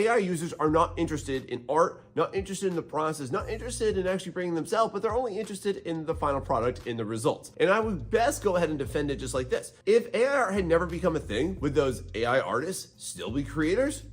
AI users are not interested in art, not interested in the process, not interested in actually bringing themselves, but they're only interested in the final product, in the results. And I would best go ahead and defend it just like this. If AI art had never become a thing, would those AI artists still be creators?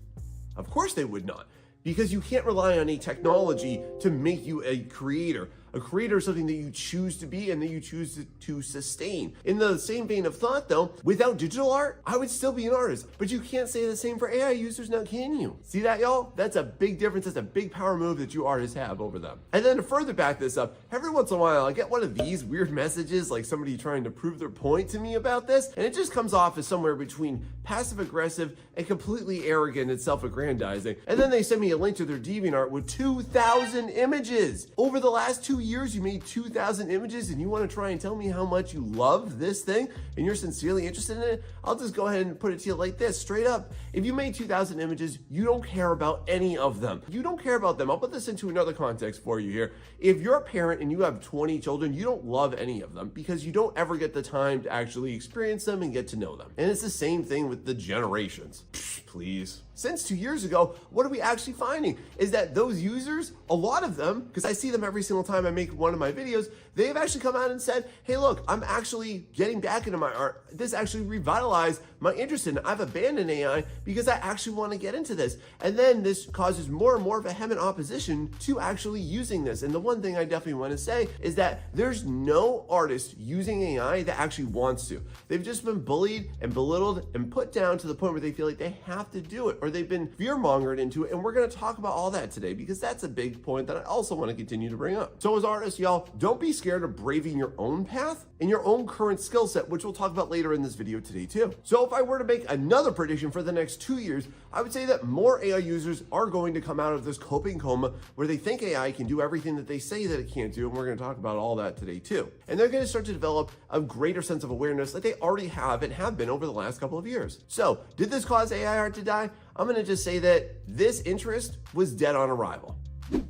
Of course they would not, because you can't rely on a technology to make you a creator. A creator is something that you choose to be and that you choose to sustain. In the same vein of thought though, without digital art, I would still be an artist. But you can't say the same for AI users now, can you? See that, y'all? That's a big difference. That's a big power move that you artists have over them. And then to further back this up, every once in a while I get one of these weird messages, like somebody trying to prove their point to me about this, and it just comes off as somewhere between passive aggressive and completely arrogant and self-aggrandizing. And then they send me a link to their DeviantArt with 2,000 images. Over the last 2 years, you made 2,000 images and you want to try and tell me how much you love this thing and you're sincerely interested in it? I'll just go ahead and put it to you like this, straight up. If you made 2,000 images, you don't care about any of them. You don't care about them. I'll put this into another context for you here. If you're a parent and you have 20 children, you don't love any of them because you don't ever get the time to actually experience them and get to know them. And it's the same thing with the generations. Please. Since 2 years ago, what are we actually finding is that those users, a lot of them, because I see them every single time I make one of my videos, they've actually come out and said, hey, look, I'm actually getting back into my art. This actually revitalized my interest in it. I've abandoned AI because I actually want to get into this. And then this causes more and more vehement opposition to actually using this. And the one thing I definitely want to say is that there's no artist using AI that actually wants to. They've just been bullied and belittled and put down to the point where they feel like they have to do it, or they've been fear-mongered into it. And we're going to talk about all that today because that's a big point that I also want to continue to bring up. So as artists, y'all, don't be scared of braving your own path and your own current skill set, which we'll talk about later in this video today too. So if I were to make another prediction for the next 2 years, I would say that more AI users are going to come out of this coping coma where they think AI can do everything that they say that it can't do. And we're going to talk about all that today too. And they're going to start to develop a greater sense of awareness like they already have and have been over the last couple of years. So did this cause AI art to die? I'm going to just say that this interest was dead on arrival.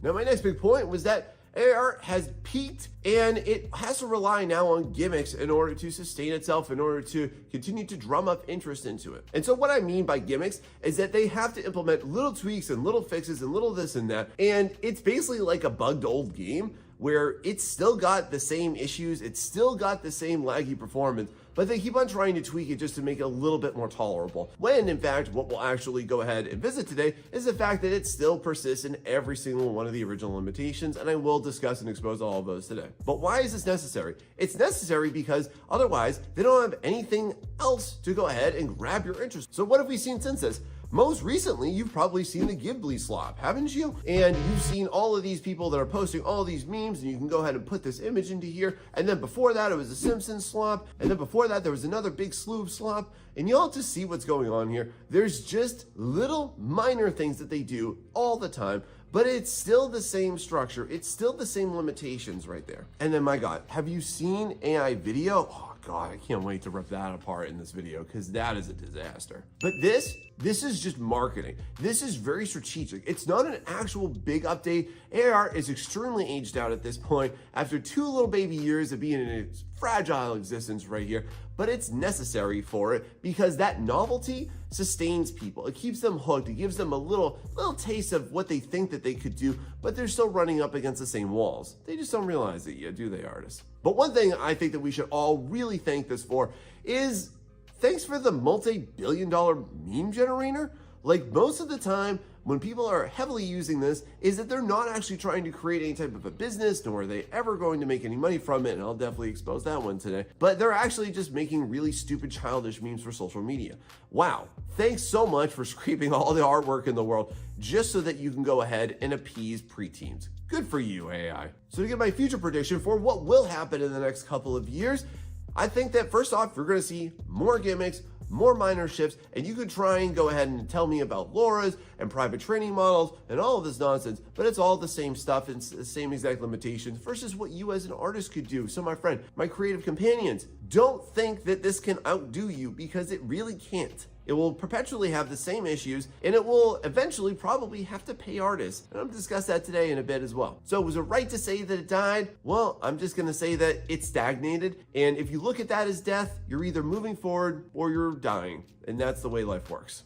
Now, my next big point was that AI art has peaked and it has to rely now on gimmicks in order to sustain itself, in order to continue to drum up interest into it. And so what I mean by gimmicks is that they have to implement little tweaks and little fixes and little this and that. And it's basically like a bugged old game where it's still got the same issues, it's still got the same laggy performance, but they keep on trying to tweak it just to make it a little bit more tolerable. When in fact, what we'll actually go ahead and visit today is the fact that it still persists in every single one of the original limitations, and I will discuss and expose all of those today. But why is this necessary? It's necessary because otherwise they don't have anything else to go ahead and grab your interest. So what have we seen since this? Most recently, you've probably seen the Ghibli slop, haven't you? And you've seen all of these people that are posting all these memes, and you can go ahead and put this image into here. And then before that, it was the Simpsons slop. And then before that, there was another big slew of slop. And y'all just see what's going on here. There's just little minor things that they do all the time, but it's still the same structure. It's still the same limitations right there. And then my God, have you seen AI video? Oh God, I can't wait to rip that apart in this video because that is a disaster. But this is just marketing. This is very strategic. It's not an actual big update. AI art is extremely aged out at this point after 2 little baby years of being in its fragile existence right here, but it's necessary for it because that novelty sustains people. It keeps them hooked. It gives them a little taste of what they think that they could do, but they're still running up against the same walls. They just don't realize it yet, do they, artists? But one thing I think that we should all really thank this for is thanks for the multi-billion-dollar meme generator. Like most of the time when people are heavily using this is that they're not actually trying to create any type of a business, nor are they ever going to make any money from it. And I'll definitely expose that one today, but they're actually just making really stupid, childish memes for social media. Wow. Thanks so much for scraping all the artwork in the world just so that you can go ahead and appease preteens. Good for you, AI. So to get my future prediction for what will happen in the next couple of years, I think that first off, you're going to see more gimmicks, more minor shifts, and you could try and go ahead and tell me about LoRa's and private training models and all of this nonsense, but it's all the same stuff and the same exact limitations versus what you as an artist could do. So my friend, my creative companions, don't think that this can outdo you because it really can't. It will perpetually have the same issues, and it will eventually probably have to pay artists. And I'm going to discuss that today in a bit as well. So was it right to say that it died? Well, I'm just going to say that it stagnated. And if you look at that as death, you're either moving forward or you're dying. And that's the way life works.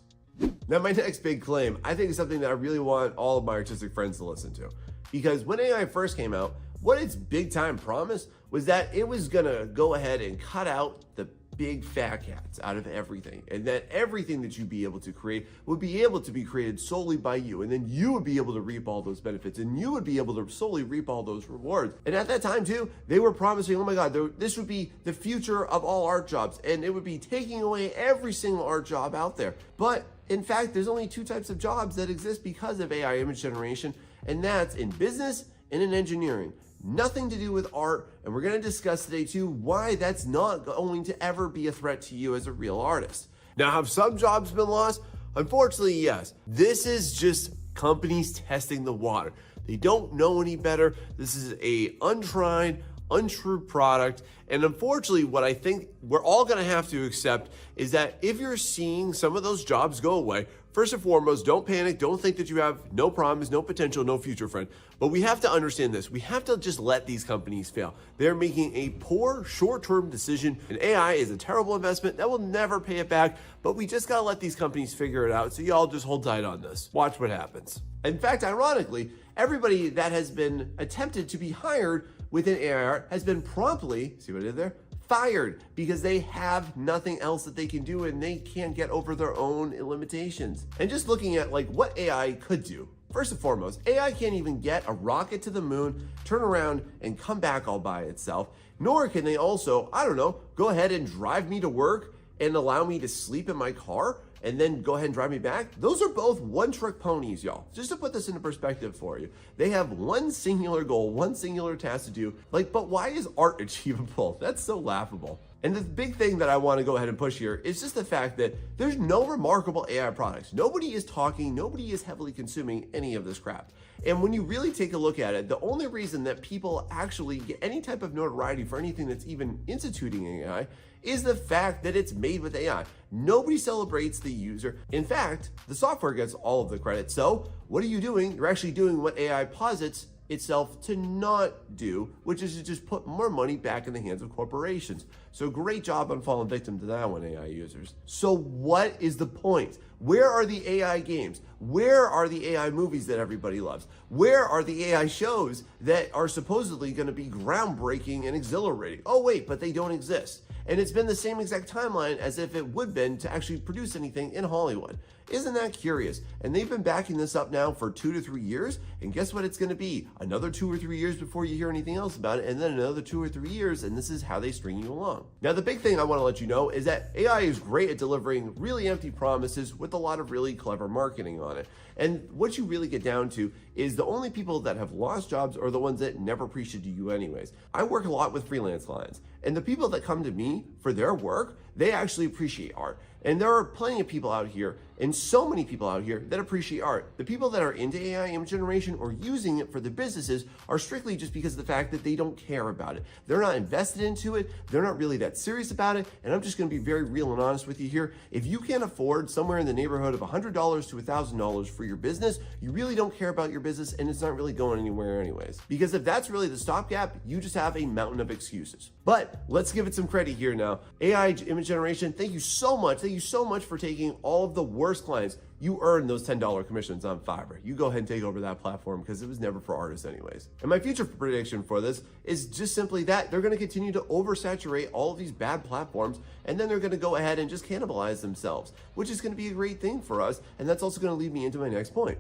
Now, my next big claim, I think is something that I really want all of my artistic friends to listen to. Because when AI first came out, what its big time promise was that it was gonna go ahead and cut out the big fat cats out of everything, and that everything that you'd be able to create would be able to be created solely by you, and then you would be able to reap all those benefits, and you would be able to solely reap all those rewards. And at that time too, they were promising, oh my God, this would be the future of all art jobs, and it would be taking away every single art job out there. But in fact, there's only two types of jobs that exist because of AI image generation, and that's in business and in engineering. Nothing to do with art, and we're going to discuss today too why that's not going to ever be a threat to you as a real artist. Now, have some jobs been lost? Unfortunately, yes. This is just companies testing the water. They don't know any better. This is a untried, untrue product. And unfortunately, what I think we're all going to have to accept is that if you're seeing some of those jobs go away, first and foremost, don't panic. Don't think that you have no promise, no potential, no future, friend. But we have to understand this. We have to just let these companies fail. They're making a poor short-term decision, and AI is a terrible investment that will never pay it back. But we just got to let these companies figure it out. So y'all just hold tight on this. Watch what happens. In fact, ironically, everybody that has been attempted to be hired within AI has been promptly, see what I did there? Fired, because they have nothing else that they can do and they can't get over their own limitations. And just looking at like what AI could do. First and foremost, AI can't even get a rocket to the moon, turn around and come back all by itself, nor can they also, I don't know, go ahead and drive me to work and allow me to sleep in my car and then go ahead and drive me back. Those are both one-trick ponies, y'all. Just to put this into perspective for you. They have one singular goal, one singular task to do. But why is art achievable? That's so laughable. And the big thing that I want to go ahead and push here is just the fact that there's no remarkable AI products. Nobody is talking, nobody is heavily consuming any of this crap. And when you really take a look at it, the only reason that people actually get any type of notoriety for anything that's even instituting AI is the fact that it's made with AI. Nobody celebrates the user. In fact, the software gets all of the credit. So what are you doing? You're actually doing what AI posits itself to not do, which is to just put more money back in the hands of corporations. So great job on falling victim to that one, AI users. So what is the point? Where are the AI games? Where are the AI movies that everybody loves? Where are the AI shows that are supposedly going to be groundbreaking and exhilarating? Oh wait, but they don't exist. And it's been the same exact timeline as if it would been to actually produce anything in Hollywood. Isn't that curious? And they've been backing this up now for 2 to 3 years. And guess what it's going to be? Another 2 or 3 years before you hear anything else about it. And then another 2 or 3 years. And this is how they string you along. Now, the big thing I want to let you know is that AI is great at delivering really empty promises with a lot of really clever marketing on it. And what you really get down to is the only people that have lost jobs are the ones that never appreciated you anyways. I work a lot with freelance clients, and the people that come to me for their work, they actually appreciate art. And there are plenty of people out here, and so many people out here that appreciate art. The people that are into AI image generation or using it for their businesses are strictly just because of the fact that they don't care about it. They're not invested into it. They're not really that serious about it. And I'm just going to be very real and honest with you here. If you can't afford somewhere in the neighborhood of $100 to $1,000 for your business, you really don't care about your business, and it's not really going anywhere anyways. Because if that's really the stopgap, you just have a mountain of excuses. But let's give it some credit here now. AI image generation, thank you so much. Thank you so much for taking all of the worst clients. You earned those $10 commissions on Fiverr. You go ahead and take over that platform because it was never for artists anyways. And my future prediction for this is just simply that they're going to continue to oversaturate all of these bad platforms, and then they're going to go ahead and just cannibalize themselves, which is going to be a great thing for us. And that's also going to lead me into my next point.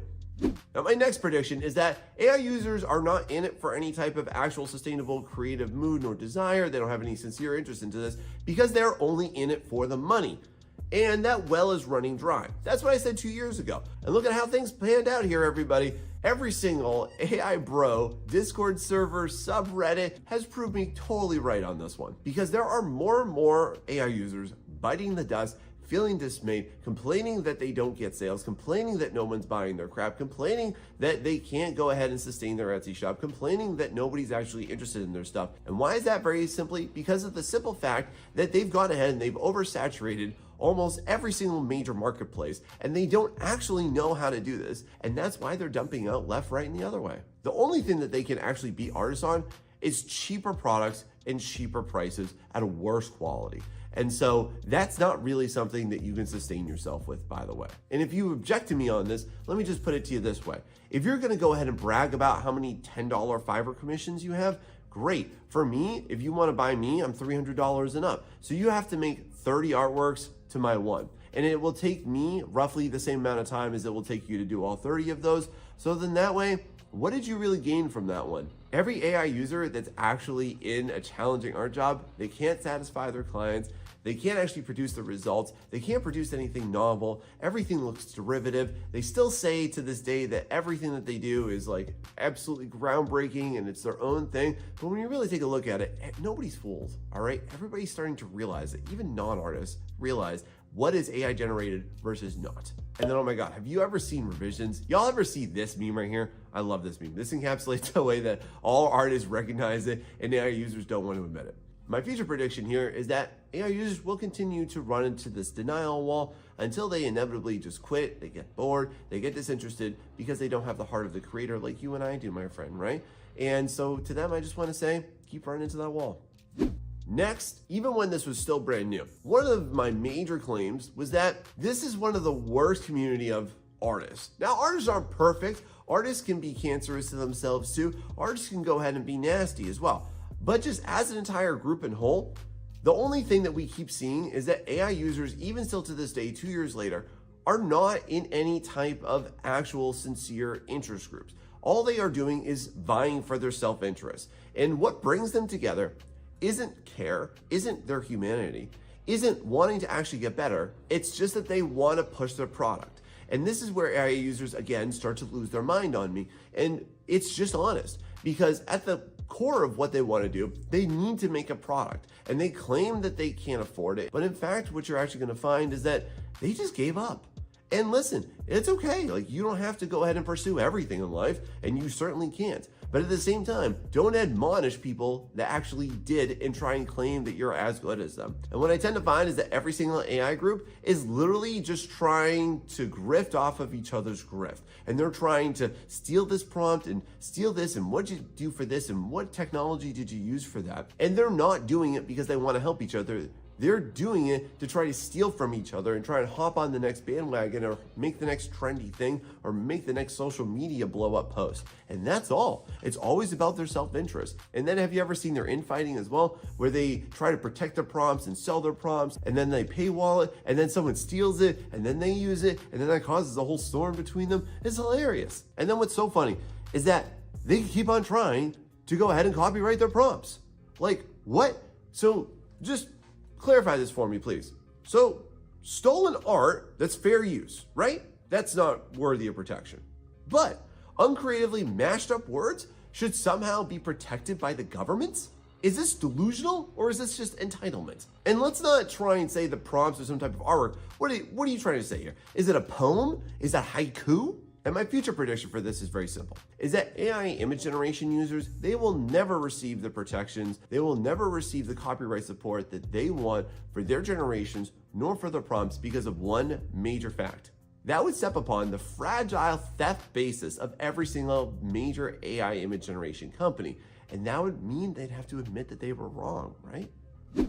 Now, my next prediction is that AI users are not in it for any type of actual sustainable creative mood nor desire. They don't have any sincere interest into this because they're only in it for the money. And that well is running dry. That's what I said 2 years ago. And look at how things panned out here, everybody. Every single AI bro, Discord server, subreddit has proved me totally right on this one. Because there are more and more AI users biting the dust, feeling dismayed, complaining that they don't get sales, complaining that no one's buying their crap, complaining that they can't go ahead and sustain their Etsy shop, complaining that nobody's actually interested in their stuff. And why is that? Very simply because of the simple fact that they've gone ahead and they've oversaturated almost every single major marketplace, and they don't actually know how to do this. And that's why they're dumping out left, right, and the other way. The only thing that they can actually beat artists on is cheaper products and cheaper prices at a worse quality. And so that's not really something that you can sustain yourself with, by the way. And if you object to me on this, let me just put it to you this way. If you're gonna go ahead and brag about how many $10 Fiverr commissions you have, great. For me, if you wanna buy me, I'm $300 and up. So you have to make 30 artworks to my one. And it will take me roughly the same amount of time as it will take you to do all 30 of those. So then that way, what did you really gain from that one? Every AI user that's actually in a challenging art job, they can't satisfy their clients. They can't actually produce the results. They can't produce anything novel. Everything looks derivative. They still say to this day that everything that they do is like absolutely groundbreaking and it's their own thing. But when you really take a look at it, nobody's fooled, all right? Everybody's starting to realize it. Even non-artists realize what is AI generated versus not. And then, oh my God, have you ever seen revisions? Y'all ever see this meme right here? I love this meme. This encapsulates the way that all artists recognize it and AI users don't want to admit it. My future prediction here is that AI users will continue to run into this denial wall until they inevitably just quit, they get bored, they get disinterested because they don't have the heart of the creator like you and I do, my friend, right? And so to them, I just want to say, keep running into that wall. Next, even when this was still brand new, one of my major claims was that this is one of the worst community of artists. Now, artists aren't perfect. Artists can be cancerous to themselves too. Artists can go ahead and be nasty as well. But just as an entire group and whole, the only thing that we keep seeing is that AI users, even still to this day, 2 years later, are not in any type of actual sincere interest groups. All they are doing is vying for their self-interest. And what brings them together isn't care, isn't their humanity, isn't wanting to actually get better. It's just that they want to push their product. And this is where AI users, again, start to lose their mind on me. And it's just honest, because at the core of what they want to do, they need to make a product. And they claim that they can't afford it. But in fact, what you're actually going to find is that they just gave up. And listen, it's okay. Like, you don't have to go ahead and pursue everything in life, and you certainly can't. But at the same time, don't admonish people that actually did and try and claim that you're as good as them. And what I tend to find is that every single AI group is literally just trying to grift off of each other's grift. And they're trying to steal this prompt and steal this, and what did you do for this, and what technology did you use for that? And they're not doing it because they want to help each other. They're doing it to try to steal from each other and try and hop on the next bandwagon or make the next trendy thing or make the next social media blow up post. And that's all. It's always about their self-interest. And then have you ever seen their infighting as well, where they try to protect their prompts and sell their prompts, and then they paywall it, and then someone steals it, and then they use it, and then that causes a whole storm between them? It's hilarious. And then what's so funny is that they keep on trying to go ahead and copyright their prompts. Like, what? So just clarify this for me, please. So, stolen art, that's fair use, right? That's not worthy of protection. But uncreatively mashed up words should somehow be protected by the government? Is this delusional, or is this just entitlement? And let's not try and say the prompts are some type of artwork. What are you trying to say here? Is it a poem? Is that haiku? And my future prediction for this is very simple, is that AI image generation users, they will never receive the protections, they will never receive the copyright support that they want for their generations, nor for their prompts, because of one major fact. That would step upon the fragile theft basis of every single major AI image generation company. And that would mean they'd have to admit that they were wrong, right?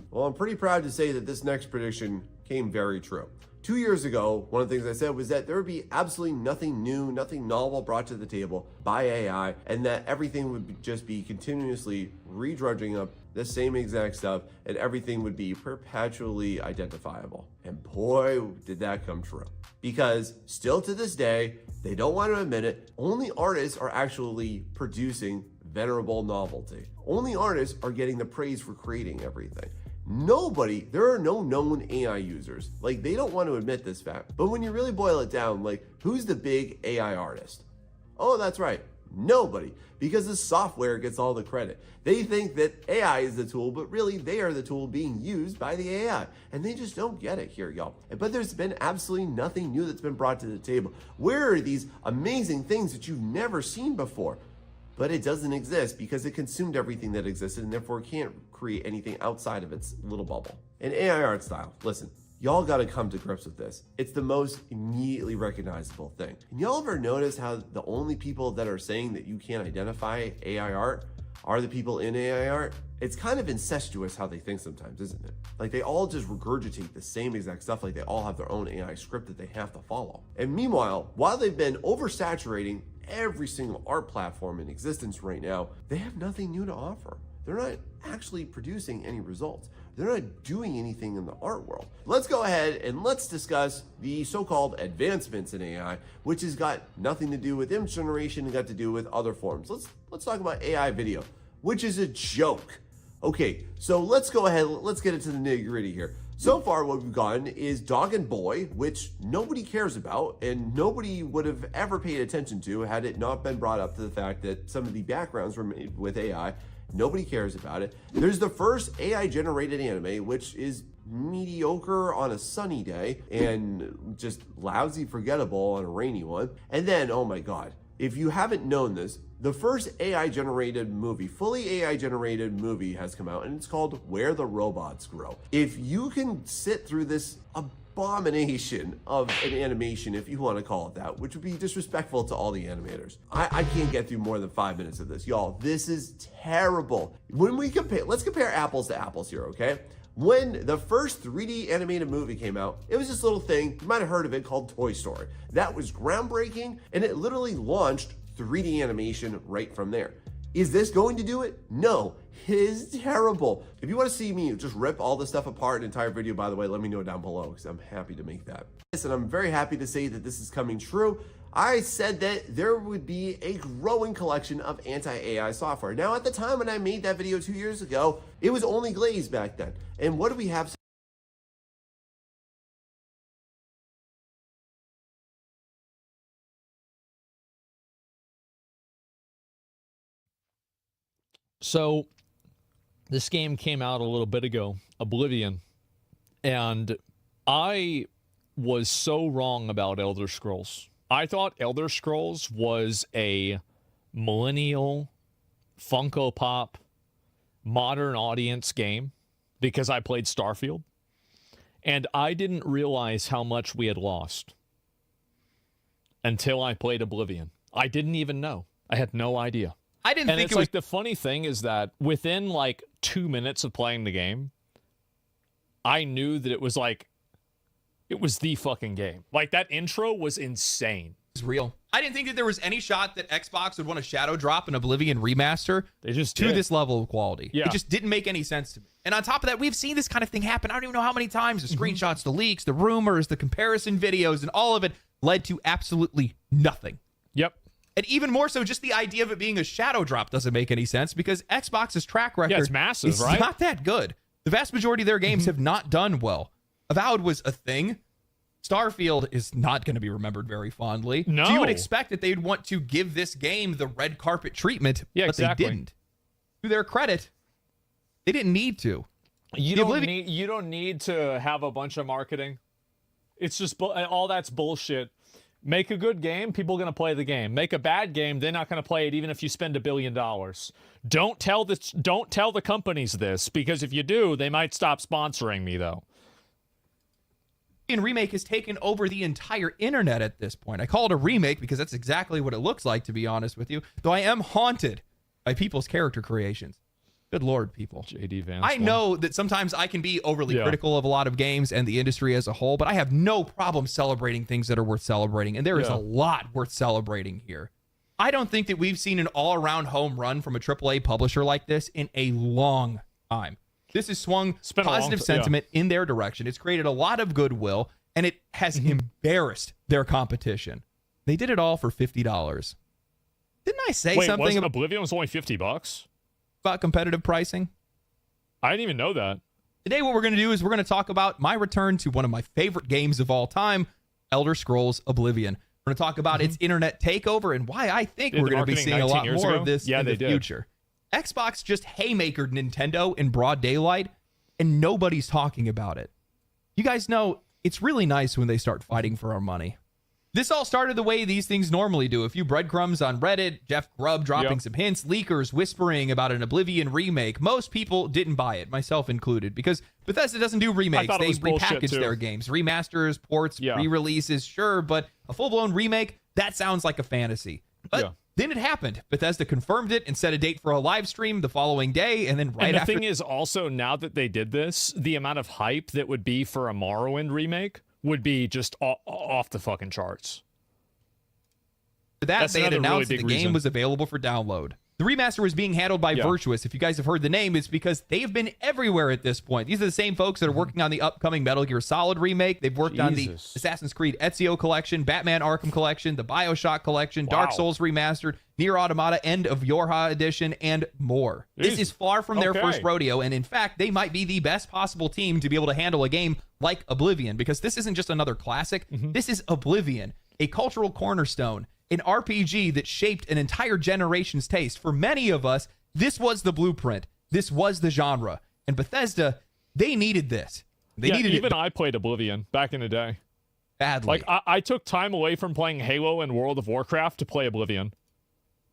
Well, I'm pretty proud to say that this next prediction came very true. 2 years ago, one of the things I said was that there would be absolutely nothing new, nothing novel brought to the table by AI, and that everything would just be continuously redrudging up the same exact stuff, and everything would be perpetually identifiable. And boy, did that come true. Because still to this day, they don't want to admit it, only artists are actually producing venerable novelty. Only artists are getting the praise for creating everything. There are no known AI users. Like, they don't want to admit this fact. But when you really boil it down, like, who's the big AI artist? Oh, that's right. Nobody. Because the software gets all the credit. They think that AI is the tool, but really they are the tool being used by the AI. And they just don't get it here, y'all. But there's been absolutely nothing new that's been brought to the table. Where are these amazing things that you've never seen before? But it doesn't exist because it consumed everything that existed and therefore can't create anything outside of its little bubble. And AI art style, listen, y'all gotta come to grips with this. It's the most immediately recognizable thing. And y'all ever notice how the only people that are saying that you can't identify AI art are the people in AI art. It's kind of incestuous how they think sometimes, isn't it? Like they all just regurgitate the same exact stuff, like they all have their own AI script that they have to follow. And meanwhile, while they've been oversaturating every single art platform in existence right now, they have nothing new to offer. They're not actually producing any results. They're not doing anything in the art world. Let's go ahead and let's discuss the so-called advancements in AI, which has got nothing to do with image generation and got to do with other forms. Let's talk about AI video, which is a joke. Okay, so let's go ahead, let's get into the nitty-gritty here. So far, what we've gotten is Dog and Boy, which nobody cares about and nobody would have ever paid attention to had it not been brought up to the fact that some of the backgrounds were made with AI. Nobody cares about it. There's the first AI-generated anime, which is mediocre on a sunny day and just lousy forgettable on a rainy one. And then, oh my God, if you haven't known this, the first AI-generated movie, fully AI-generated movie has come out, and it's called Where the Robots Grow. If you can sit through this abomination of an animation, if you want to call it that, which would be disrespectful to all the animators, I can't get through more than 5 minutes of this. Y'all, this is terrible. When we compare, let's compare apples to apples here, okay? When the first 3D animated movie came out, it was this little thing, you might have heard of it, called Toy Story. That was groundbreaking, and it literally launched 3D animation right from there. Is this going to do it? No, it is terrible. If you want to see me just rip all this stuff apart in an entire video, by the way, let me know down below because I'm happy to make that. And I'm very happy to say that this is coming true. I said that there would be a growing collection of anti-AI software. Now, at the time when I made that video 2 years ago, it was only Glaze back then. And what do we have? So this game came out a little bit ago, Oblivion, and I was so wrong about Elder Scrolls. I thought Elder Scrolls was a millennial, Funko Pop, modern audience game because I played Starfield, and I didn't realize how much we had lost until I played Oblivion. I didn't even know. I had no idea. I didn't think it was like the funny thing is that within like 2 minutes of playing the game, I knew that it was the fucking game. Like that intro was insane. It's real. I didn't think that there was any shot that Xbox would want to shadow drop an Oblivion remaster to this level of quality. Yeah. It just didn't make any sense to me. And on top of that, we've seen this kind of thing happen. I don't even know how many times. The screenshots, the leaks, the rumors, the comparison videos, and all of it led to absolutely nothing. Yep. And even more so, just the idea of it being a shadow drop doesn't make any sense because Xbox's track record it's massive, is right? not that good. The vast majority of their games have not done well. Avowed was a thing. Starfield is not going to be remembered very fondly. No. So you would expect that they'd want to give this game the red carpet treatment, but exactly. they didn't. To their credit, they didn't need to. You don't need to have a bunch of marketing. It's just all that's bullshit. Make a good game, people are going to play the game. Make a bad game, they're not going to play it even if you spend $1 billion. Don't tell the companies this, because if you do, they might stop sponsoring me though. Remake has taken over the entire internet at this point. I call it a remake because that's exactly what it looks like, to be honest with you. Though I am haunted by people's character creations. Good Lord, people. JD Vance. I know that sometimes I can be overly critical of a lot of games and the industry as a whole, but I have no problem celebrating things that are worth celebrating, and there is a lot worth celebrating here. I don't think that we've seen an all-around home run from a AAA publisher like this in a long time. This has swung positive sentiment in their direction. It's created a lot of goodwill, and it has embarrassed their competition. They did it all for $50. Didn't I say something about Oblivion was only $50? About competitive pricing? I didn't even know that. Today what we're going to do is we're going to talk about my return to one of my favorite games of all time, Elder Scrolls Oblivion. We're going to talk about its internet takeover and why I think we're going to be seeing a lot more of this in the future. Xbox just haymakered Nintendo in broad daylight, and nobody's talking about it. You guys know, it's really nice when they start fighting for our money. This all started the way these things normally do. A few breadcrumbs on Reddit, Jeff Grubb dropping some hints, leakers whispering about an Oblivion remake. Most people didn't buy it, myself included, because Bethesda doesn't do remakes. They repackage their games. Remasters, ports, re-releases, sure, but a full-blown remake, that sounds like a fantasy. But then it happened. Bethesda confirmed it and set a date for a live stream the following day, and then and the thing is also, now that they did this, the amount of hype that would be for a Morrowind remake would be just off the fucking charts. For that, they had announced that the game was available for download. The remaster was being handled by Virtuous. If you guys have heard the name, it's because they have been everywhere at this point. These are the same folks that are working on the upcoming Metal Gear Solid remake. They've worked on the Assassin's Creed Ezio collection, Batman Arkham collection, the BioShock collection, Dark Souls remastered, Nier Automata End of Yorha edition, and more. This is far from their first rodeo, and in fact, they might be the best possible team to be able to handle a game like Oblivion, because this isn't just another classic. This is Oblivion, a cultural cornerstone, an RPG that shaped an entire generation's taste. For many of us, this was the blueprint. This was the genre. And Bethesda, they needed this. They needed even it. I played Oblivion back in the day. Badly. Like, I took time away from playing Halo and World of Warcraft to play Oblivion.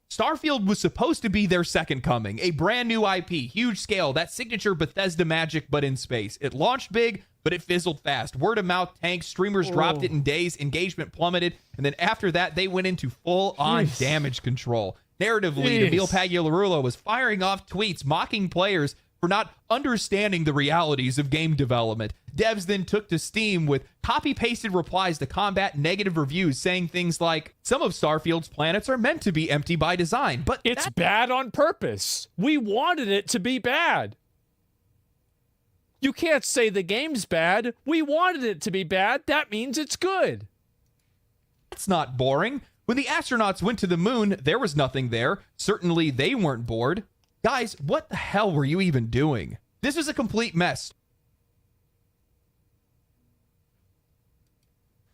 Starfield was supposed to be their second coming, a brand new IP, huge scale, that signature Bethesda magic, but in space. It launched big, but it fizzled fast. Word of mouth tanked, streamers dropped it in days, engagement plummeted, and then after that, they went into full-on damage control. Narratively, Emil Pagliarulo was firing off tweets mocking players for not understanding the realities of game development. Devs then took to Steam with copy-pasted replies to combat negative reviews, saying things like, some of Starfield's planets are meant to be empty by design, but it's bad on purpose. We wanted it to be bad. You can't say the game's bad. We wanted it to be bad. That means it's good. That's not boring. When the astronauts went to the moon, there was nothing there. Certainly they weren't bored. Guys, what the hell were you even doing? This was a complete mess.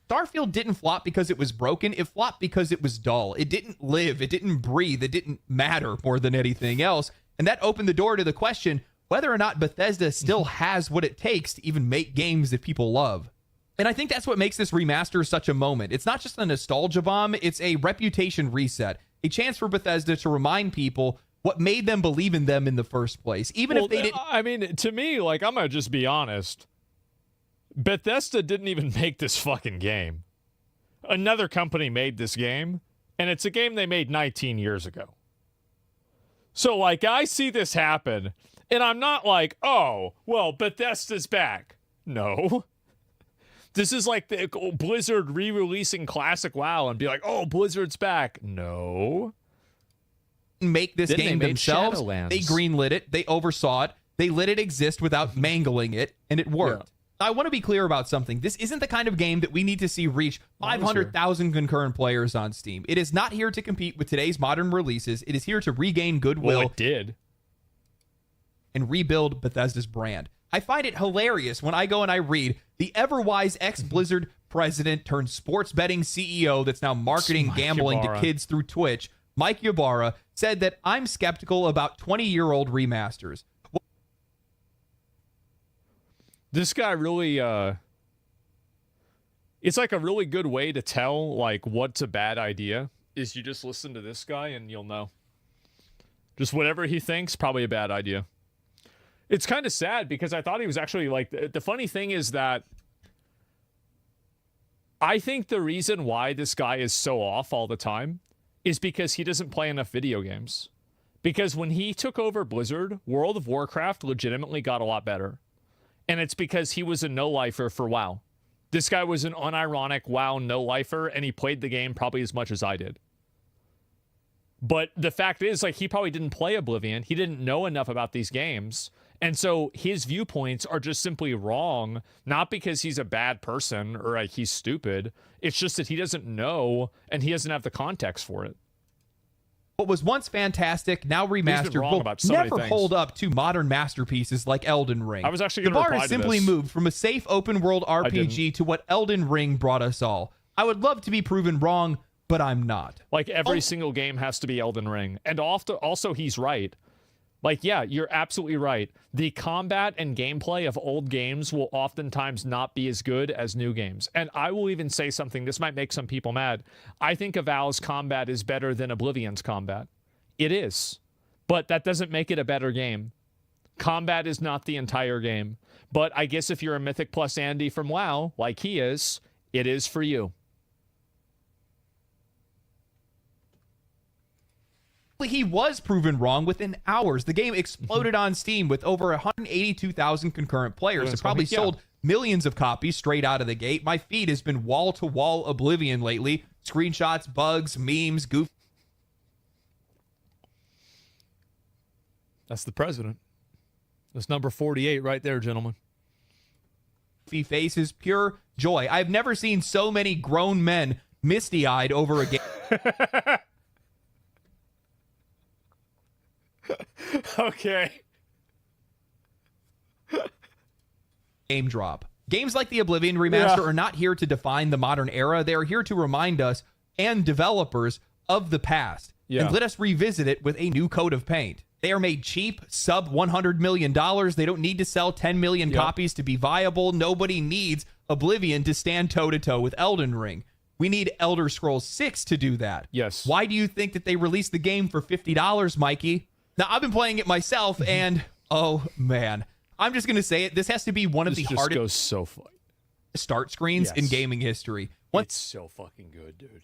Starfield didn't flop because it was broken. It flopped because it was dull. It didn't live. It didn't breathe. It didn't matter more than anything else. And that opened the door to the question whether or not Bethesda still has what it takes to even make games that people love. And I think that's what makes this remaster such a moment. It's not just a nostalgia bomb. It's a reputation reset. A chance for Bethesda to remind people what made them believe in them in the first place. Even if they didn't... I mean, to me, like, I'm going to just be honest. Bethesda didn't even make this fucking game. Another company made this game, and it's a game they made 19 years ago. So, like, I see this happen, and I'm not like, oh, well, Bethesda's back. No. This is like the Blizzard re-releasing Classic WoW and be like, oh, Blizzard's back. No. Make this game themselves. They greenlit it. They oversaw it. They let it exist without mangling it, and it worked. I want to be clear about something. This isn't the kind of game that we need to see reach 500,000 concurrent players on Steam. It is not here to compete with today's modern releases. It is here to regain goodwill. Well, it did. And rebuild Bethesda's brand. I find it hilarious when I go and I read the ever-wise ex-Blizzard president turned sports betting CEO that's now marketing gambling to kids through Twitch, Mike Ybarra, said that I'm skeptical about 20-year-old remasters. This guy really, it's like a really good way to tell, like, what's a bad idea, is you just listen to this guy and you'll know. Just whatever he thinks, probably a bad idea. It's kind of sad because I thought he was actually, like, the funny thing is that I think the reason why this guy is so off all the time is because he doesn't play enough video games. Because when he took over Blizzard, World of Warcraft legitimately got a lot better. And it's because he was a no-lifer for WoW. This guy was an unironic WoW no-lifer, and he played the game probably as much as I did. But the fact is, like, he probably didn't play Oblivion. He didn't know enough about these games. And so his viewpoints are just simply wrong, not because he's a bad person or like he's stupid. It's just that he doesn't know, and he doesn't have the context for it. What was once fantastic, now remastered, will never hold up to modern masterpieces like Elden Ring. I was actually going to reply to this. The bar has simply moved from a safe open-world RPG to what Elden Ring brought us all. I would love to be proven wrong, but I'm not. Like, every single game has to be Elden Ring. And also, he's right. Like, yeah, you're absolutely right. The combat and gameplay of old games will oftentimes not be as good as new games. And I will even say something, this might make some people mad. I think Avow's combat is better than Oblivion's combat. It is. But that doesn't make it a better game. Combat is not the entire game. But I guess if you're a Mythic Plus Andy from WoW, like he is, it is for you. he was proven wrong within hours. The game exploded on Steam with over 182,000 concurrent players. It probably sold millions of copies straight out of the gate. My feed has been wall-to-wall Oblivion lately. Screenshots, bugs, memes, goof. That's the president. That's number 48 right there, gentlemen. Faces, pure joy. I've never seen so many grown men misty-eyed over a game. Okay. Game drop. Games like the Oblivion remaster are not here to define the modern era. They are here to remind us and developers of the past. And let us revisit it with a new coat of paint. They are made cheap, sub $100 million. They don't need to sell 10 million copies to be viable. Nobody needs Oblivion to stand toe-to-toe with Elden Ring. We need Elder Scrolls 6 to do that. Yes. Why do you think that they released the game for $50, Mikey? Now, I've been playing it myself, and oh, man. I'm just going to say it. This has to be one of the hardest goes so fun. Start screens in gaming history. It's so fucking good, dude.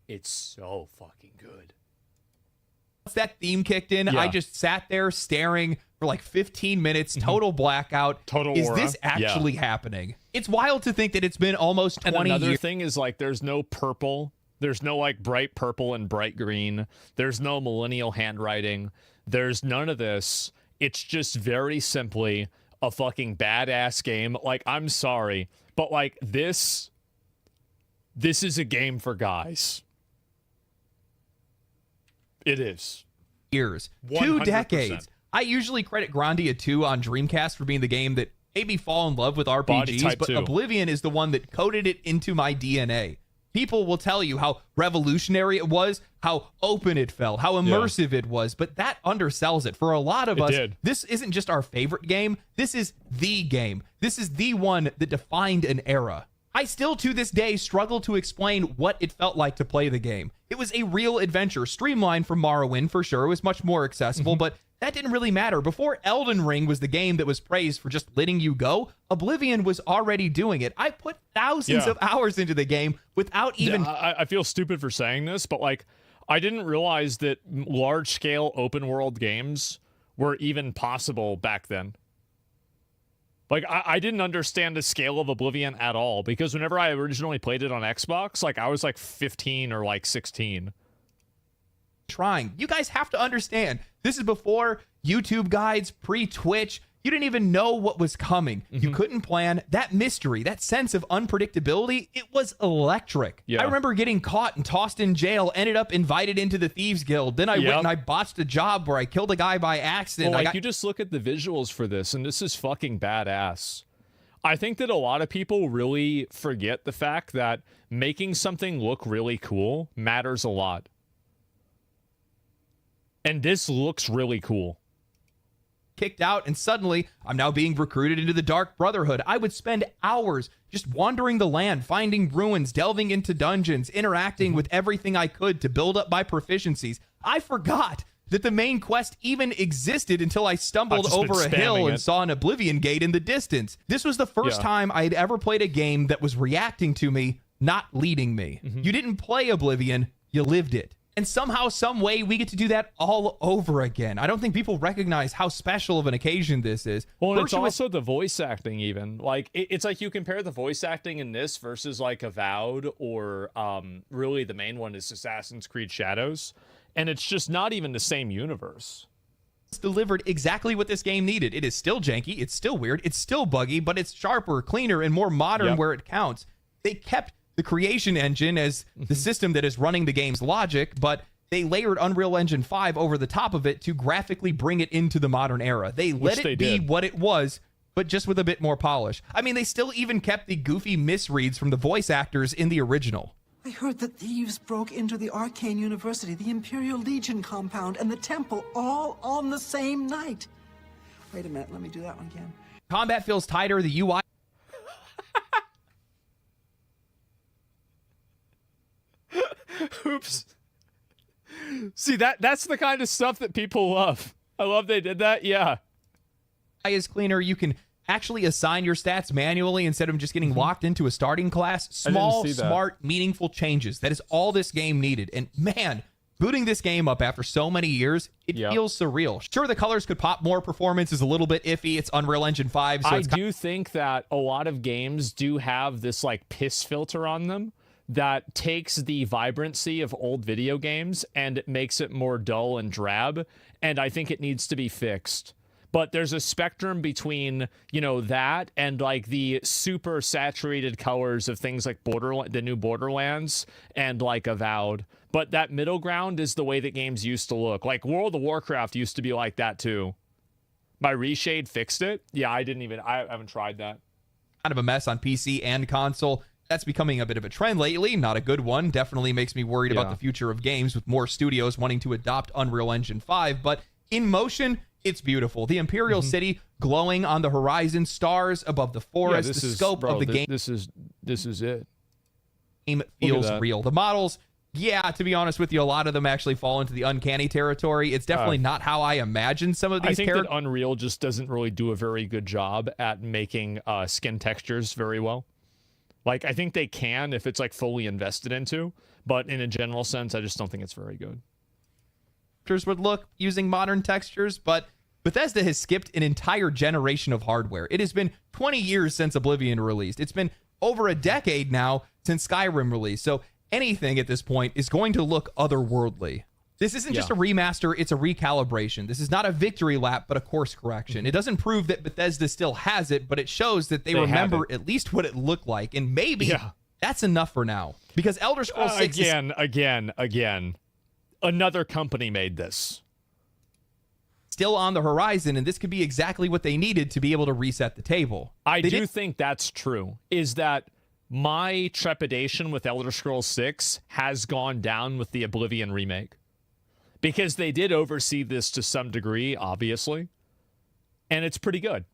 It's so fucking good. Once that theme kicked in, I just sat there staring for like 15 minutes, total blackout. Is this actually happening? It's wild to think that it's been almost 20 years. And another thing is, like, there's no purple. There's no, like, bright purple and bright green. There's no millennial handwriting. There's none of this. It's just very simply a fucking badass game. Like, I'm sorry, but, like, this is a game for guys. It is. Years. 100%. 2 decades. I usually credit Grandia 2 on Dreamcast for being the game that made me fall in love with RPGs, but Oblivion is the one that coded it into my DNA. People will tell you how revolutionary it was, how open it felt, how immersive it was, but that undersells it. For a lot of us, this isn't just our favorite game. This is the game. This is the one that defined an era. I still, to this day, struggle to explain what it felt like to play the game. It was a real adventure, streamlined from Morrowind for sure. It was much more accessible, but that didn't really matter. Before Elden Ring was the game that was praised for just letting you go, Oblivion was already doing it. I put thousands of hours into the game without even... I feel stupid for saying this, but, like, I didn't realize that large-scale open-world games were even possible back then. Like, I didn't understand the scale of Oblivion at all, because whenever I originally played it on Xbox, like, I was, like, 15 or, like, 16. Trying. You guys have to understand, this is before YouTube guides, pre-Twitch. You didn't even know what was coming. You couldn't plan. That mystery, that sense of unpredictability, it was electric. I remember getting caught and tossed in jail, ended up invited into the Thieves Guild. Then I went and I botched a job where I killed a guy by accident. Well, like, you just look at the visuals for this, and this is fucking badass. I think that a lot of people really forget the fact that making something look really cool matters a lot. And this looks really cool. Kicked out, and suddenly I'm now being recruited into the Dark Brotherhood. I would spend hours just wandering the land, finding ruins, delving into dungeons, interacting with everything I could to build up my proficiencies. I forgot that the main quest even existed until I stumbled over a hill and saw an Oblivion gate in the distance. This was the first time I had ever played a game that was reacting to me, not leading me. You didn't play Oblivion, you lived it. And somehow, some way, we get to do that all over again. I don't think people recognize how special of an occasion this is. Well, and it's also the voice acting even. Like, it's like you compare the voice acting in this versus, like, Avowed, or really the main one is Assassin's Creed Shadows. And it's just not even the same universe. It's delivered exactly what this game needed. It is still janky, it's still weird, it's still buggy, but it's sharper, cleaner, and more modern where it counts. They kept the creation engine as the system that is running the game's logic, but they layered Unreal Engine 5 over the top of it to graphically bring it into the modern era. They let it be what it was, but just with a bit more polish. I mean, they still even kept the goofy misreads from the voice actors in the original. I heard that thieves broke into the Arcane University, the Imperial Legion compound, and the temple all on the same night. Wait a minute, let me do that one again. Combat feels tighter, the UI... Oops. See, that's the kind of stuff that people love. I love they did that. Yeah. Is cleaner. You can actually assign your stats manually instead of just getting locked into a starting class. Small, smart, meaningful changes. That is all this game needed. And man, booting this game up after so many years, it feels surreal. Sure, the colors could pop more. Performance is a little bit iffy. It's Unreal Engine 5. So I do think that a lot of games do have this like piss filter on them that takes the vibrancy of old video games and it makes it more dull and drab. And I think it needs to be fixed. But there's a spectrum between, you know, that and like the super saturated colors of things like the new Borderlands and like Avowed. But that middle ground is the way that games used to look. Like World of Warcraft used to be like that too. My reshade fixed it. Yeah, I haven't tried that. Kind of a mess on PC and console. That's becoming a bit of a trend lately. Not a good one. Definitely makes me worried about the future of games with more studios wanting to adopt Unreal Engine 5. But in motion, it's beautiful. The Imperial City glowing on the horizon, stars above the forest, the scope of the game. This is it. Game feels real. The models, to be honest with you, a lot of them actually fall into the uncanny territory. It's definitely not how I imagine some of these characters. I think that Unreal just doesn't really do a very good job at making skin textures very well. Like, I think they can if it's like fully invested into, but in a general sense, I just don't think it's very good. Would look using modern textures, but Bethesda has skipped an entire generation of hardware. It has been 20 years since Oblivion released. It's been over a decade now since Skyrim released. So anything at this point is going to look otherworldly. This isn't just a remaster, it's a recalibration. This is not a victory lap, but a course correction. It doesn't prove that Bethesda still has it, but it shows that they remember at least what it looked like. And maybe that's enough for now. Because Elder Scrolls 6 again. Another company made this. Still on the horizon, and this could be exactly what they needed to be able to reset the table. I do think that's true, is that my trepidation with Elder Scrolls 6 has gone down with the Oblivion remake. Because they did oversee this to some degree, obviously. And it's pretty good.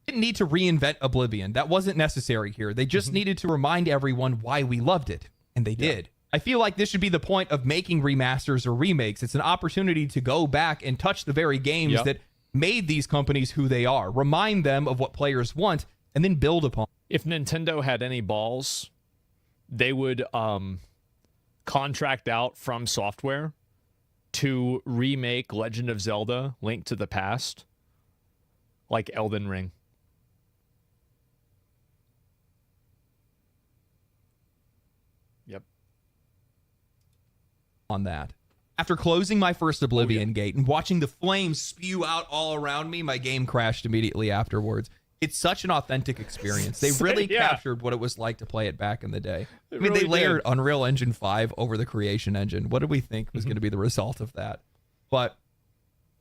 Didn't need to reinvent Oblivion. That wasn't necessary here. They just needed to remind everyone why we loved it. And they did. I feel like this should be the point of making remasters or remakes. It's an opportunity to go back and touch the very games that made these companies who they are. Remind them of what players want, and then build upon. If Nintendo had any balls, they would contract out From Software to remake Legend of Zelda: Link to the Past like Elden Ring. On that. After closing my first Oblivion gate and watching the flames spew out all around me, my game crashed immediately afterwards. It's such an authentic experience. They really captured what it was like to play it back in the day. They layered Unreal Engine 5 over the Creation Engine. What did we think was going to be the result of that? But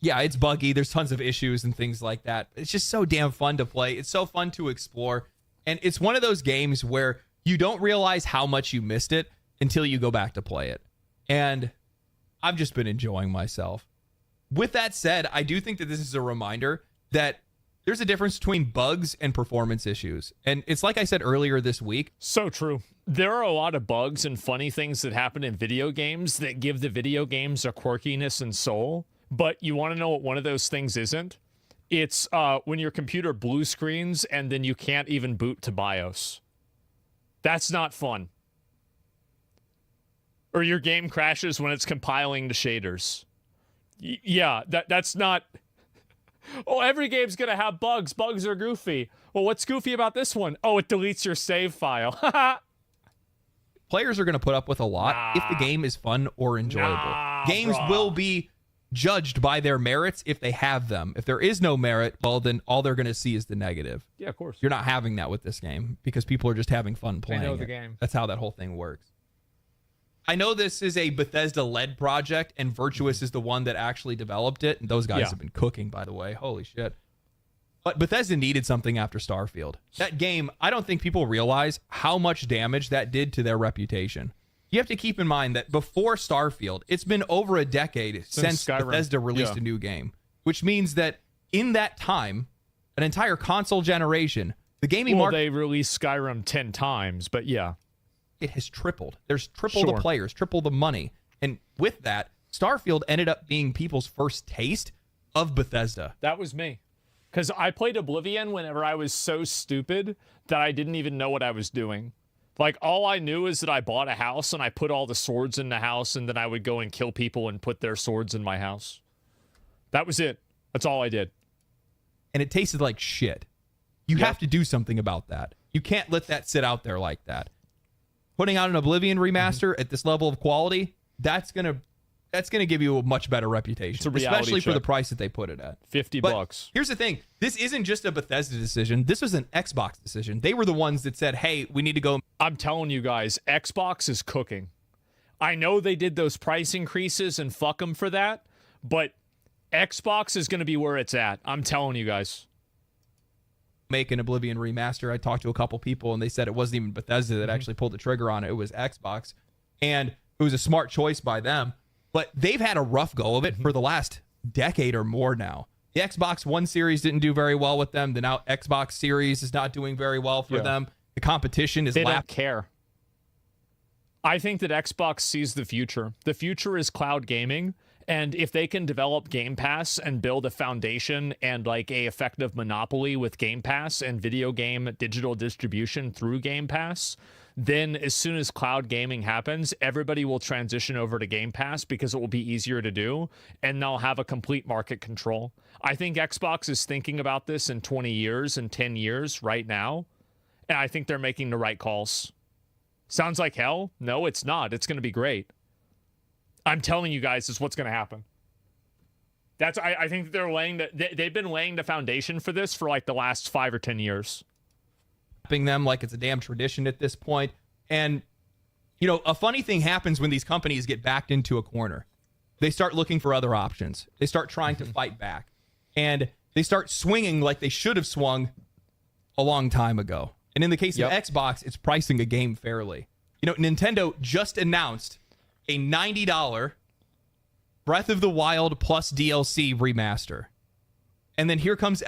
yeah, it's buggy. There's tons of issues and things like that. It's just so damn fun to play. It's so fun to explore. And it's one of those games where you don't realize how much you missed it until you go back to play it. And I've just been enjoying myself. With that said, I do think that this is a reminder that there's a difference between bugs and performance issues. And it's like I said earlier this week. So true. There are a lot of bugs and funny things that happen in video games that give the video games a quirkiness and soul. But you want to know what one of those things isn't? It's when your computer blue screens and then you can't even boot to BIOS. That's not fun. Or your game crashes when it's compiling the shaders. That's not... Oh, every game's going to have bugs. Bugs are goofy. Well, what's goofy about this one? Oh, it deletes your save file. Players are going to put up with a lot if the game is fun or enjoyable. Games will be judged by their merits if they have them. If there is no merit, well, then all they're going to see is the negative. Yeah, of course. You're not having that with this game because people are just having fun playing They know the game. That's how that whole thing works. I know this is a Bethesda-led project, and Virtuous is the one that actually developed it. And those guys have been cooking, by the way. Holy shit. But Bethesda needed something after Starfield. That game, I don't think people realize how much damage that did to their reputation. You have to keep in mind that before Starfield, it's been over a decade since Bethesda released a new game, which means that in that time, an entire console generation, the gaming market... they released Skyrim 10 times, but yeah. It has tripled. There's triple the players, triple the money. And with that, Starfield ended up being people's first taste of Bethesda. That was me. Because I played Oblivion whenever I was so stupid that I didn't even know what I was doing. Like, all I knew is that I bought a house and I put all the swords in the house, and then I would go and kill people and put their swords in my house. That was it. That's all I did. And it tasted like shit. You have to do something about that. You can't let that sit out there like that. Putting out an Oblivion remaster at this level of quality, that's gonna give you a much better reputation, especially for the price that they put it at. $50. Here's the thing. This isn't just a Bethesda decision. This was an Xbox decision. They were the ones that said, hey, we need to go. I'm telling you guys, Xbox is cooking. I know they did those price increases and fuck them for that, but Xbox is going to be where it's at. I'm telling you guys. Make an Oblivion remaster. I talked to a couple people, and they said it wasn't even Bethesda that actually pulled the trigger on it. It was Xbox. And it was a smart choice by them. But they've had a rough go of it for the last decade or more now. The Xbox One series didn't do very well with them. The now Xbox series is not doing very well for them. The competition is They don't care. I think that Xbox sees the future. The future is cloud gaming. And if they can develop Game Pass and build a foundation and like a effective monopoly with Game Pass and video game digital distribution through Game Pass, then as soon as cloud gaming happens, everybody will transition over to Game Pass because it will be easier to do, and they'll have a complete market control. I think Xbox is thinking about this in 20 years and 10 years right now, and I think they're making the right calls. Sounds like hell? No, it's not. It's going to be great. I'm telling you guys, this is what's going to happen. I think they've been laying the foundation for this for like the last 5 or 10 years. Them like it's a damn tradition at this point. And, you know, a funny thing happens when these companies get backed into a corner. They start looking for other options. They start trying to fight back. And they start swinging like they should have swung a long time ago. And in the case of Xbox, it's pricing a game fairly. You know, Nintendo just announced a $90 Breath of the Wild plus DLC remaster. And then here comes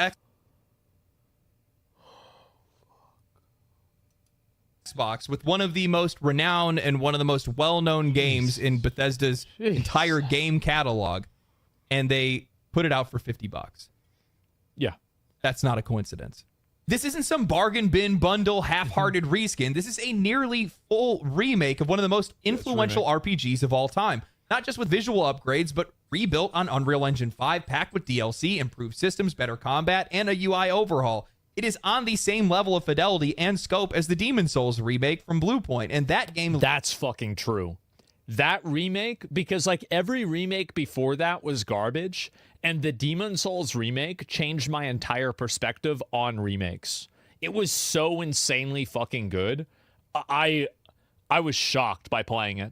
Xbox with one of the most renowned and one of the most well-known games in Bethesda's entire game catalog, and they put it out for $50. Yeah. That's not a coincidence. This isn't some bargain bin bundle half-hearted reskin. This is a nearly full remake of one of the most influential RPGs of all time. Not just with visual upgrades, but rebuilt on Unreal Engine 5, packed with DLC, improved systems, better combat, and a UI overhaul. It is on the same level of fidelity and scope as the Demon's Souls remake from Bluepoint, and that game... That's fucking true. That remake, because like every remake before that was garbage, and the Demon's Souls remake changed my entire perspective on remakes. It was so insanely fucking good. I was shocked by playing it.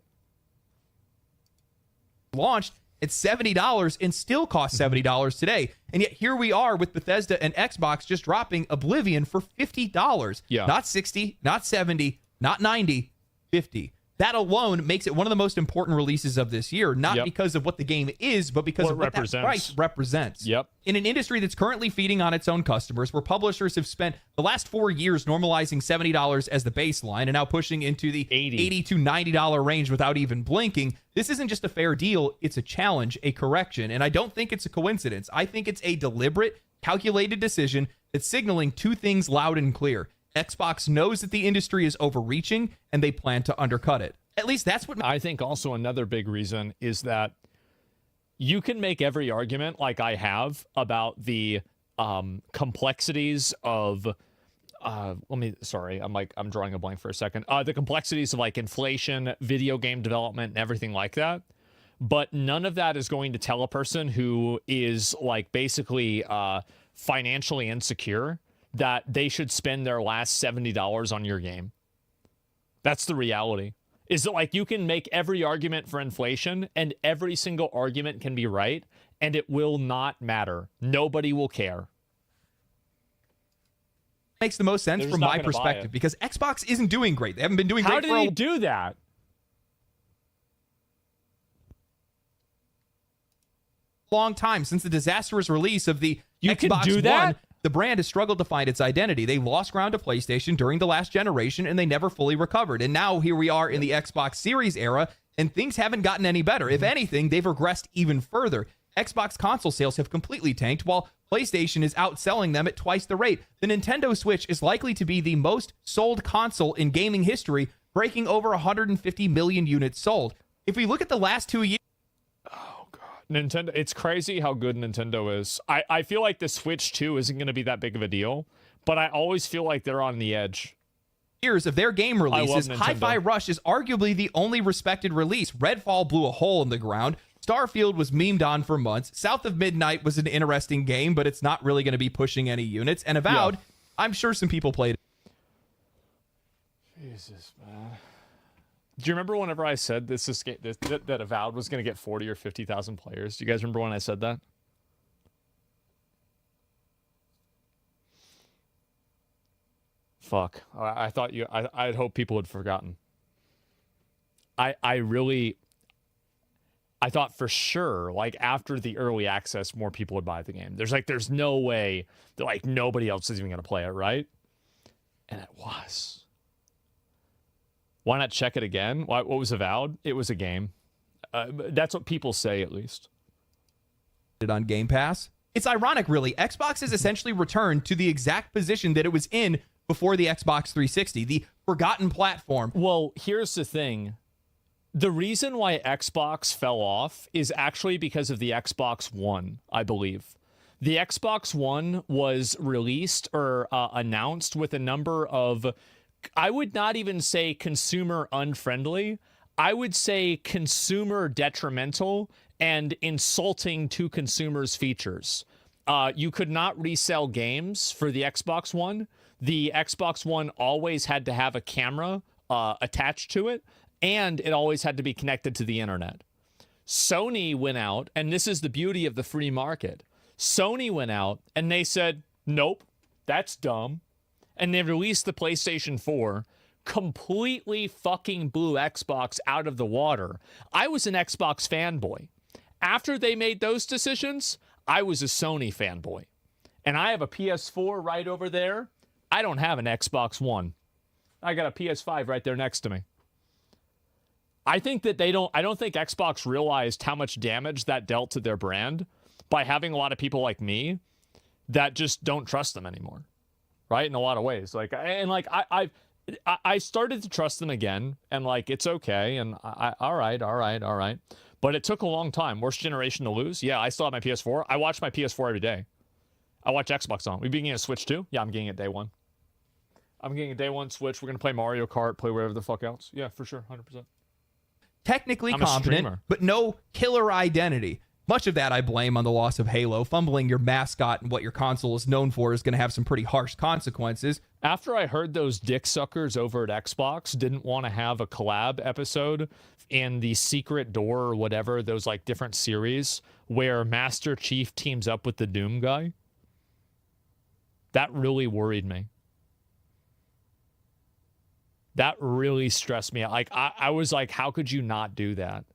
Launched at $70 and still costs $70 today. And yet here we are with Bethesda and Xbox just dropping Oblivion for $50. Yeah. Not 60, not 70, not 90, 50. That alone makes it one of the most important releases of this year, not because of what the game is, but because of what that price represents. Yep. In an industry that's currently feeding on its own customers, where publishers have spent the last 4 years normalizing $70 as the baseline and now pushing into the $80 to $90 range without even blinking, this isn't just a fair deal, it's a challenge, a correction, and I don't think it's a coincidence. I think it's a deliberate, calculated decision that's signaling two things loud and clear. Xbox knows that the industry is overreaching, and they plan to undercut it. At least that's what... I think also another big reason is that you can make every argument, like I have, about the complexities of... I'm drawing a blank for a second. The complexities of like inflation, video game development, and everything like that. But none of that is going to tell a person who is like basically financially insecure that they should spend their last $70 on your game. That's the reality. Is that like you can make every argument for inflation and every single argument can be right and it will not matter. Nobody will care. Makes the most sense from my perspective because Xbox isn't doing great. They haven't been doing great. How did he do that? Long time since the disastrous release of the You Xbox can do that? One. The brand has struggled to find its identity. They lost ground to PlayStation during the last generation, and they never fully recovered. And now here we are in the Xbox Series era, and things haven't gotten any better. If anything, they've regressed even further. Xbox console sales have completely tanked, while PlayStation is outselling them at twice the rate. The Nintendo Switch is likely to be the most sold console in gaming history, breaking over 150 million units sold. If we look at the last 2 years... Oh, God. Nintendo, it's crazy how good Nintendo is. I feel like the Switch 2 isn't going to be that big of a deal, but I always feel like they're on the edge. Years of their game releases, Hi-Fi Rush is arguably the only respected release. Redfall blew a hole in the ground. Starfield was memed on for months. South of Midnight was an interesting game, but it's not really going to be pushing any units. And Avowed, I'm sure some people played it. Jesus, man. Do you remember whenever I said that Avowed was going to get 40 or 50,000 players? Do you guys remember when I said that? Fuck. I thought I'd hope people had forgotten. I thought for sure, like, after the early access, more people would buy the game. There's no way that, like, nobody else is even going to play it, right? And it was. Why not check it again? What was Avowed? It was a game. That's what people say, at least. On Game Pass. It's ironic, really. Xbox has essentially returned to the exact position that it was in before the Xbox 360, the forgotten platform. Well, here's the thing. The reason why Xbox fell off is actually because of the Xbox One, I believe. The Xbox One was released or announced with a number of, I would not even say consumer unfriendly, I would say consumer detrimental and insulting to consumers features. You could not resell games for the Xbox One. The Xbox One always had to have a camera attached to it, and it always had to be connected to the internet. Sony went out, and this is the beauty of the free market. Sony went out, and they said, nope, that's dumb. And they released the PlayStation 4, completely fucking blew Xbox out of the water. I was an Xbox fanboy. After they made those decisions, I was a Sony fanboy. And I have a PS4 right over there. I don't have an Xbox One. I got a PS5 right there next to me. I think that I don't think Xbox realized how much damage that dealt to their brand by having a lot of people like me that just don't trust them anymore. Right? In a lot of ways. I started to trust them again, and like, it's okay. And all right. But it took a long time. Worst generation to lose. Yeah, I still have my PS4. I watch my PS4 every day. I watch Xbox on. We be getting a Switch too? Yeah, I'm getting it day one. I'm getting a day one Switch. We're going to play Mario Kart, play whatever the fuck else. Yeah, for sure. 100%. Technically competent, but no killer identity. Much of that I blame on the loss of Halo. Fumbling your mascot and what your console is known for is going to have some pretty harsh consequences. After I heard those dick suckers over at Xbox didn't want to have a collab episode in the Secret Door or whatever, those like different series where Master Chief teams up with the Doom guy, that really worried me. That really stressed me out. Like, I was like, how could you not do that?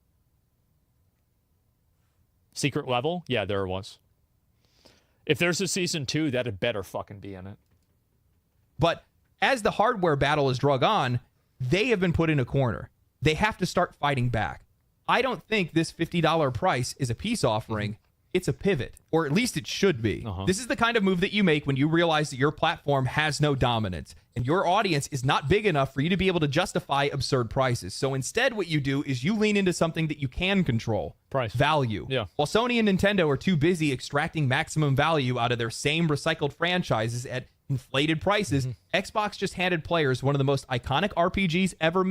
Secret level? Yeah, there it was. If there's a season 2, that had better fucking be in it. But as the hardware battle is drug on, they have been put in a corner. They have to start fighting back. I don't think this $50 price is a peace offering. It's a pivot, or at least it should be. This is the kind of move that you make when you realize that your platform has no dominance and your audience is not big enough for you to be able to justify absurd prices. So instead, what you do is you lean into something that you can control. Price. Value. Yeah. While Sony and Nintendo are too busy extracting maximum value out of their same recycled franchises at inflated prices, Xbox just handed players one of the most iconic RPGs ever made.